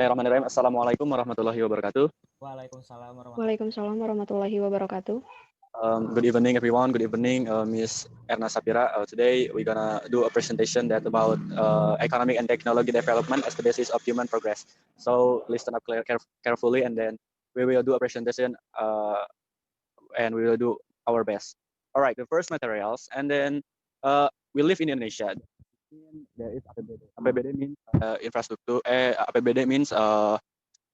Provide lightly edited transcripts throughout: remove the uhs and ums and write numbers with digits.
Bismillahirrahmanirrahim. Assalamualaikum warahmatullahi wabarakatuh. Waalaikumsalam warahmatullahi Waalaikumsalam warahmatullahi wabarakatuh. Good evening, everyone. Good evening, Miss Erna Sapira. Today we're gonna do a presentation that about economic and technology development as the basis of human progress. So listen up carefully, and then we will do a presentation, and we will do our best. All right. The first materials, and then we live in Indonesia. There is APBD. APBD means infrastructure. APBD means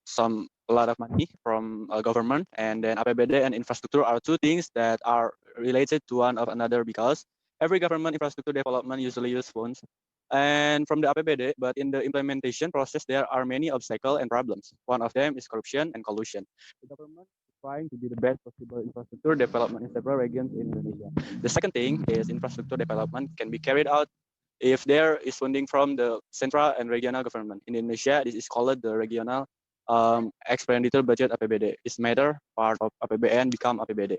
some a lot of money from government, and then APBD and infrastructure are two things that are related to one of another because every government infrastructure development usually use funds and from the APBD, but in the implementation process there are many obstacles and problems. One of them is corruption and collusion. The government is trying to be the best possible infrastructure development in several regions in Indonesia. The second thing is infrastructure development can be carried out if there is funding from the central and regional government. In Indonesia, this is called the regional expenditure budget APBD. Is matter part of APBN become APBD.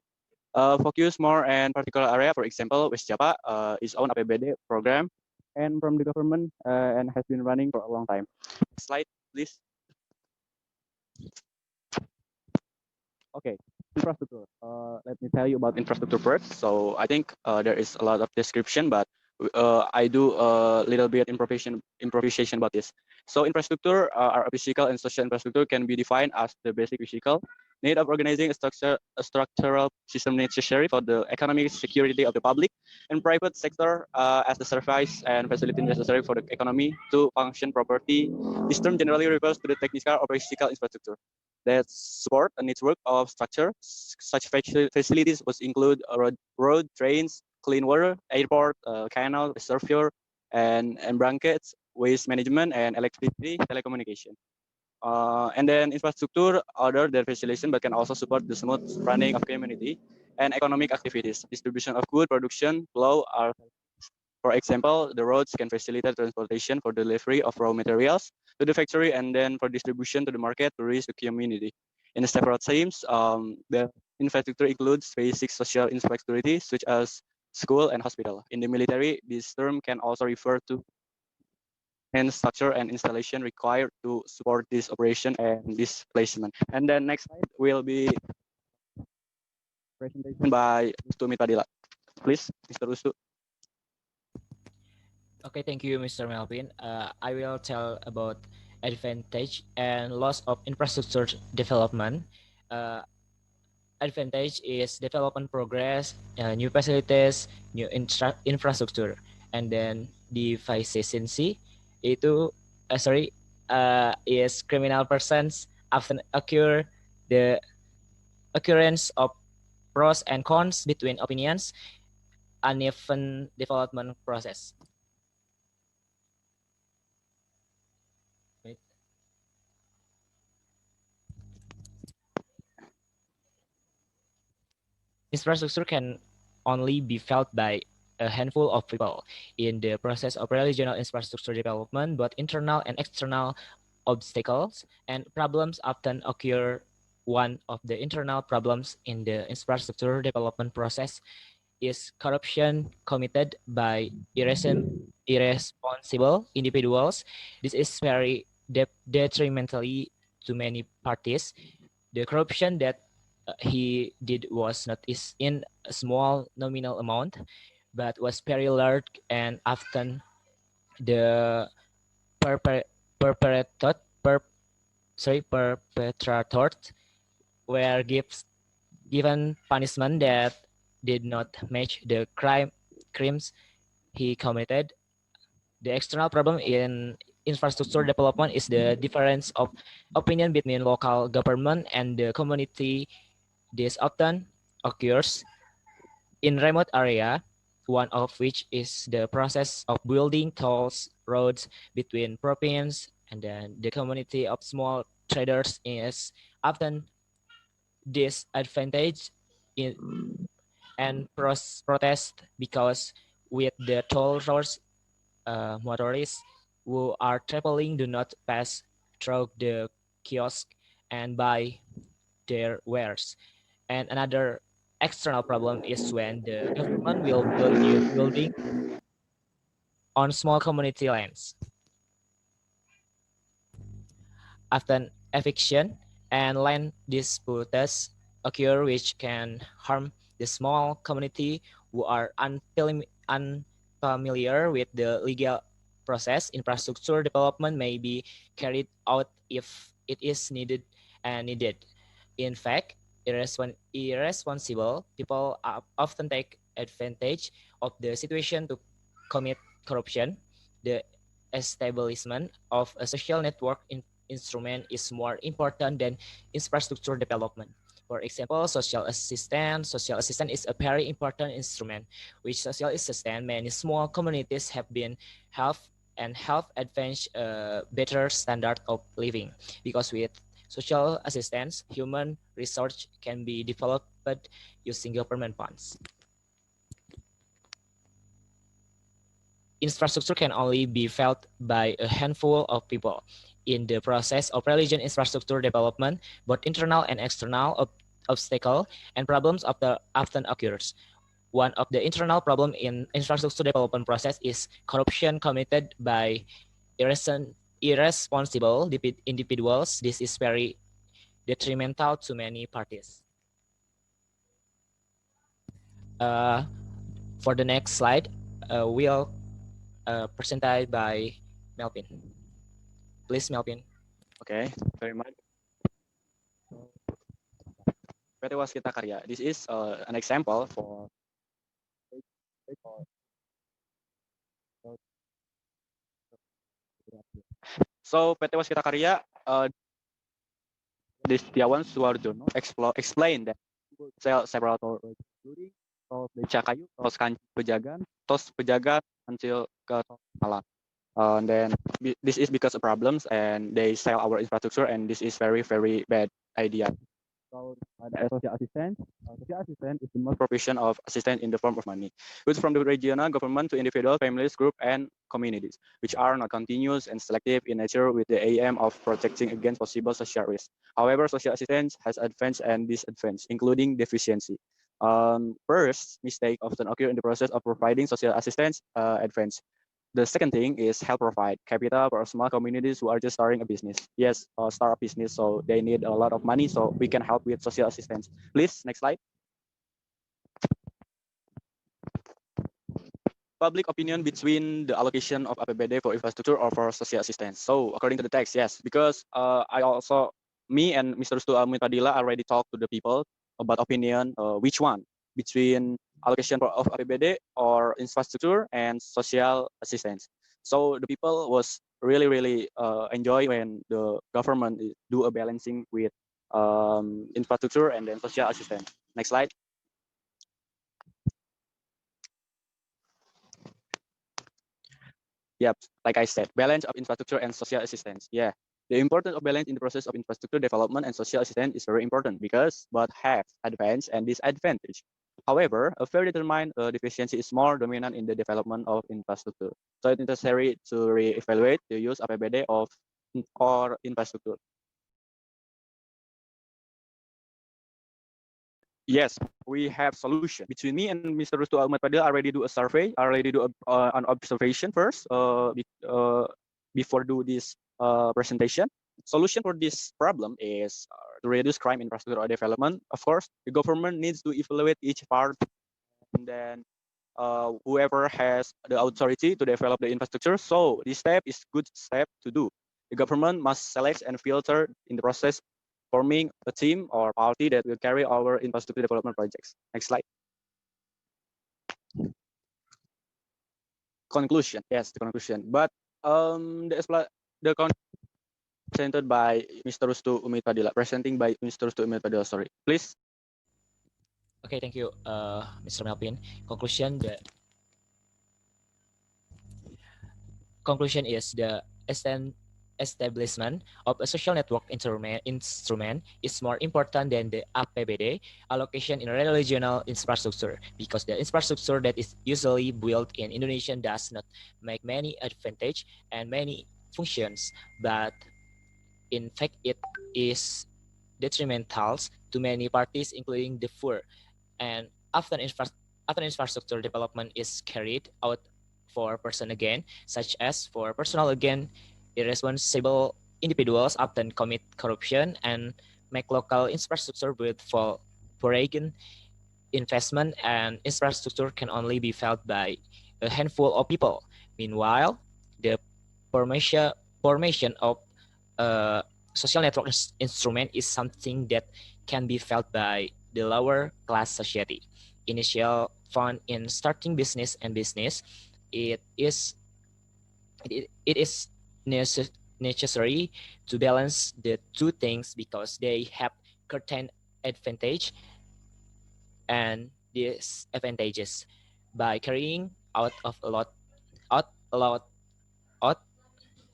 Focus more and particular area, for example, West Java is own APBD program and from the government and has been running for a long time. Slide, please. Okay, infrastructure. Let me tell you about infrastructure first. So I think there is a lot of description, but I do a little bit improvisation about this. So infrastructure, our physical and social infrastructure can be defined as the basic physical need of organizing a structural system necessary for the economic security of the public and private sector as the service and facility necessary for the economy to function properly. This term generally refers to the technical or physical infrastructure that support a network of structure. Such facilities must include road, trains, clean water, airport, canal, reservoir, and blankets, waste management, and electricity, telecommunication. And then infrastructure other than facilitation but can also support the smooth running of community and economic activities. Distribution of good production flow are, for example, the roads can facilitate transportation for delivery of raw materials to the factory and then for distribution to the market to reach the community. In the several teams, the infrastructure includes basic social infrastructure such as school and hospital. In the military, this term can also refer to and structure and installation required to support this operation and this placement. And then next slide will be presentation by Ustu Mitadila. Please, Mr. Ustu. Okay, thank you, Mr. Melvin. I will tell about advantage and loss of infrastructure development. Uh, Advantage is development progress, new facilities, new infrastructure, and then deficiency itu is criminal persons often occur the occurrence of pros and cons between opinions, uneven development process. Infrastructure can only be felt by a handful of people. In the process of regional infrastructure development, both internal and external obstacles and problems often occur. One of the internal problems in the infrastructure development process is corruption committed by irresponsible individuals. This is very detrimentally to many parties. The corruption that he did was not in a small nominal amount, but was very large, and often the perpetrators were given punishment that did not match the crimes he committed. The external problem in infrastructure development is the difference of opinion between local government and the community. This often occurs in remote area, one of which is the process of building tolls roads between province, and then the community of small traders is often disadvantaged and protest because with the toll roads, motorists who are traveling do not pass through the kiosk and buy their wares. And another external problem is when the government will build new building on small community lands. often eviction and land disputes occur which can harm the small community who are unfamiliar with the legal process. Infrastructure development may be carried out if it is needed. In fact, irresponsible people often take advantage of the situation to commit corruption. The establishment of a social network instrument is more important than infrastructure development. For example, social assistance is a very important instrument. With social assistance, many small communities have been helped and help advance a better standard of living. Because with social assistance, human research can be developed using government funds. Infrastructure can only be felt by a handful of people. In the process of religion infrastructure development, both internal and external obstacles and problems often occurs. One of the internal problem in infrastructure development process is corruption committed by irresponsible individuals. This is very detrimental to many parties. For the next slide, we'll presented by Melvin. Please, Melvin. Okay, very much. PT Waskita Karya. This is an example for so PT Waskita Karya Destiawan Suwardono explain that sell several tol including tol Becakayu, tol Kanci Pejagan, tos Pejagan until ke tol Malang. And then this is because of problems and they sell our infrastructure and this is very bad idea. So the social assistance is the most provision of assistance in the form of money, goods from the regional government to individual, families, group, and communities, which are not continuous and selective in nature with the aim of protecting against possible social risks. However, social assistance has advantages and disadvantages, including deficiency. First, mistake often occur in the process of providing social assistance advance. The second thing is help provide capital for small communities who are just starting a business. Yes, start a business, so they need a lot of money, so we can help with social assistance. Please, next slide. Public opinion between the allocation of APBD for infrastructure or for social assistance. So according to the text, yes, because me and Mr. Rustu Amit Padilla already talked to the people about opinion, which one between allocation of APBD or infrastructure and social assistance. So the people was really enjoy when the government do a balancing with infrastructure and then social assistance. Next slide. Yep, like I said, balance of infrastructure and social assistance. Yeah, the importance of balance in the process of infrastructure development and social assistance is very important because both have advantage and disadvantage. However, a very determined deficiency is more dominant in the development of infrastructure. So it's necessary to re-evaluate the use of APBD of or infrastructure. Yes, we have solution. Between me and Mr. Rustu Ahmad Padilla, I already do a survey. I already do an observation first before do this presentation. Solution for this problem is to reduce crime infrastructure or development. Of course, the government needs to evaluate each part, and then whoever has the authority to develop the infrastructure. So this step is good step to do. The government must select and filter in the process forming a team or party that will carry our infrastructure development projects. Next slide. Conclusion. Yes, the conclusion. But the presented by Mr. Rustu Umit Padilla. Presenting by Mr. Rustu Umit Padilla. Sorry, please. Okay, thank you, Mr. Melvin. Conclusion is the establishment of a social network instrument is more important than the APBD allocation in regional infrastructure because the infrastructure that is usually built in Indonesia does not make many advantage and many functions, but in fact it is detrimental to many parties, including the poor. And often infrastructure development is carried out for person again, such as for personal again, irresponsible individuals often commit corruption and make local infrastructure with foreign investment, and infrastructure can only be felt by a handful of people. Meanwhile, the formation of a social network instrument is something that can be felt by the lower class society. Initial fund in starting business and business, it is it is necessary to balance the two things because they have certain advantage and disadvantages. By carrying out of a lot out a lot out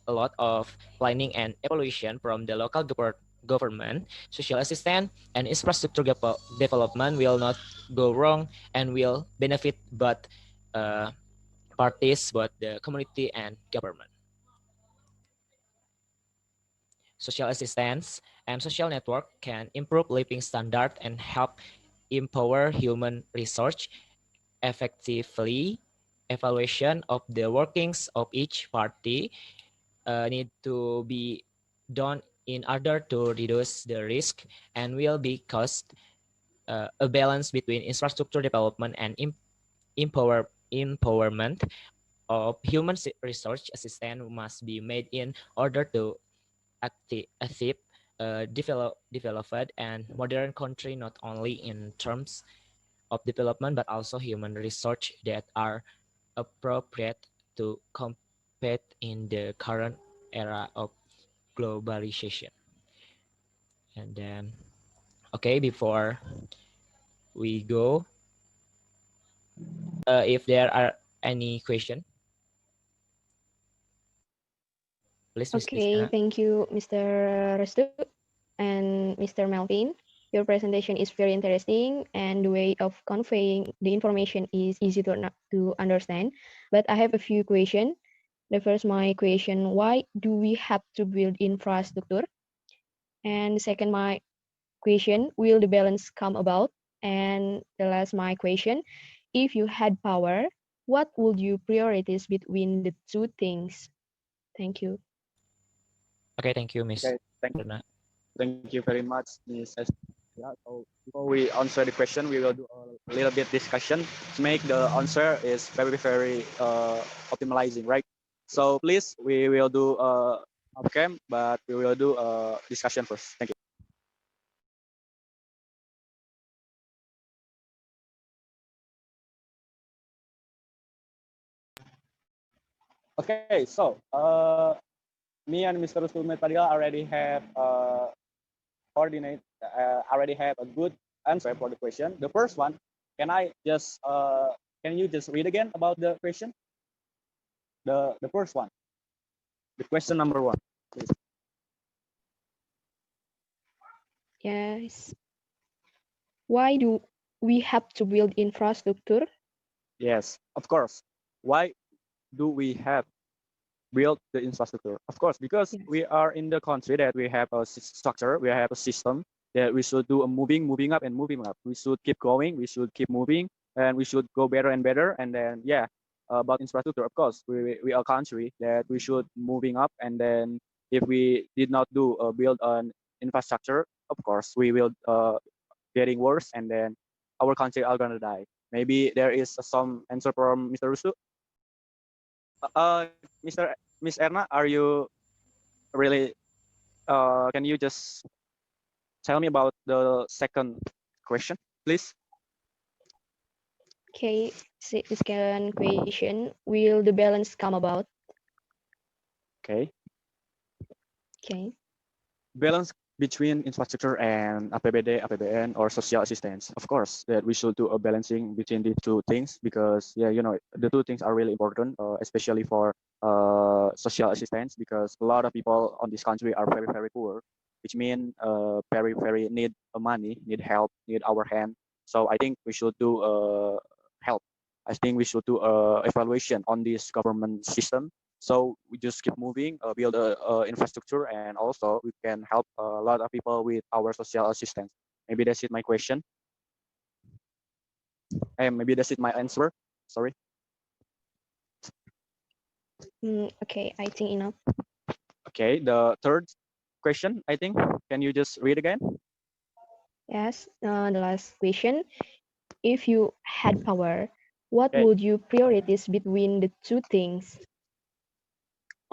a lot of planning and evaluation from the local government, social assistance, and infrastructure development will not go wrong and will benefit both uh, parties, both the community and government. Social assistance and social network can improve living standard and help empower human research effectively. Evaluation of the workings of each party need to be done in order to reduce the risk and will be cost a balance between infrastructure development and empowerment of human research assistant must be made in order to active developed and modern country, not only in terms of development but also human research that are appropriate to compete in the current era of globalization. And then, okay, before we go, if there are any question, please, Miss Okay, Anna. thank you, Mr. Restu and Mr. Melvin. Your presentation is very interesting, and the way of conveying the information is easy to understand. But I have a few questions. The first, my question: why do we have to build infrastructure? And second, my question: will the balance come about? And the last, my question: if you had power, what would you prioritize between the two things? Thank you. Okay, thank you, Miss Okay, Anna. thank you very much, Ms. S. Yeah, so before we answer the question, we will do a little bit discussion to make the answer is very optimizing, right? So please, we will do off cam, but we will do a discussion first. Thank you. Okay, so me and Mr. Sulmet Padilla already have a good answer for the question. The first one, can I just can you just read again about the question? The first one, the question number one, please. Yes. Why do we have to build infrastructure? Yes, of course. Why do we have built the infrastructure? Of course, because Yes. we are in the country that we have a structure, we have a system that we should do a moving up and moving up. We should keep going, we should keep moving, and we should go better and better. And then, yeah, about infrastructure, of course, we are a country that we should moving up. And then if we did not do build an infrastructure, of course, we will getting worse. And then our country are gonna die. Maybe there is some answer from Mr. Rusu. Mr. Miss Erna, are you really? Can you just tell me about the second question, please? Okay, second question. Will the balance come about? Okay, Okay. balance between infrastructure and APBD, APBN, or social assistance. Of course, that we should do a balancing between these two things because, yeah, you know, the two things are really important, especially for social assistance because a lot of people on this country are very poor, which means very need money, need help, need our hand. So I think we should do help. I think we should do evaluation on this government system so we just keep moving, build a infrastructure, and also we can help a lot of people with our social assistance. Maybe that's it my question. And maybe that's it my answer. Sorry. Okay, I think enough. Okay, the third question, I think. Can you just read again? Yes, the last question. If you had power, what Okay. would you prioritize between the two things?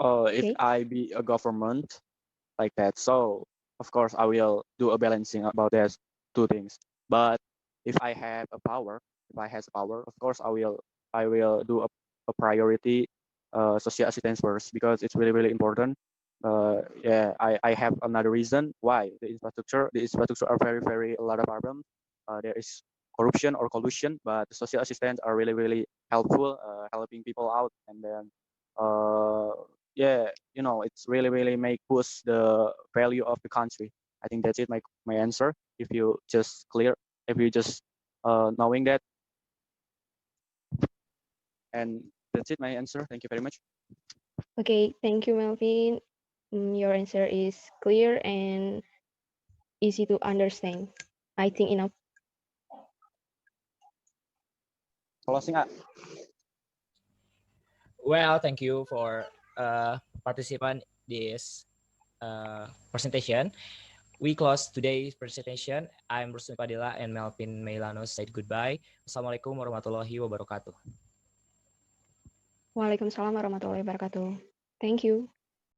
If Okay. I be a government like that, so of course I will do a balancing about those two things. But if I have a power, if I has power, of course I will do a priority social assistance first because it's really really important. Yeah, I have another reason why the infrastructure are very very a lot of problems. There is corruption or collusion, but the social assistants are really really helpful, helping people out, and then uh, yeah, it's really really make push the value of the country. I think that's it, my answer. If you just clear, if you just knowing that, and that's it, my answer. Thank you very much. Okay, thank you, Melvin. Your answer is clear and easy to understand. I think enough. Closing. Well, thank you for participant this presentation. We close today's presentation. I'm Rusmi Padilla and Melvin Meilano said goodbye. Assalamualaikum warahmatullahi wabarakatuh. Waalaikumsalam warahmatullahi wabarakatuh. Thank you.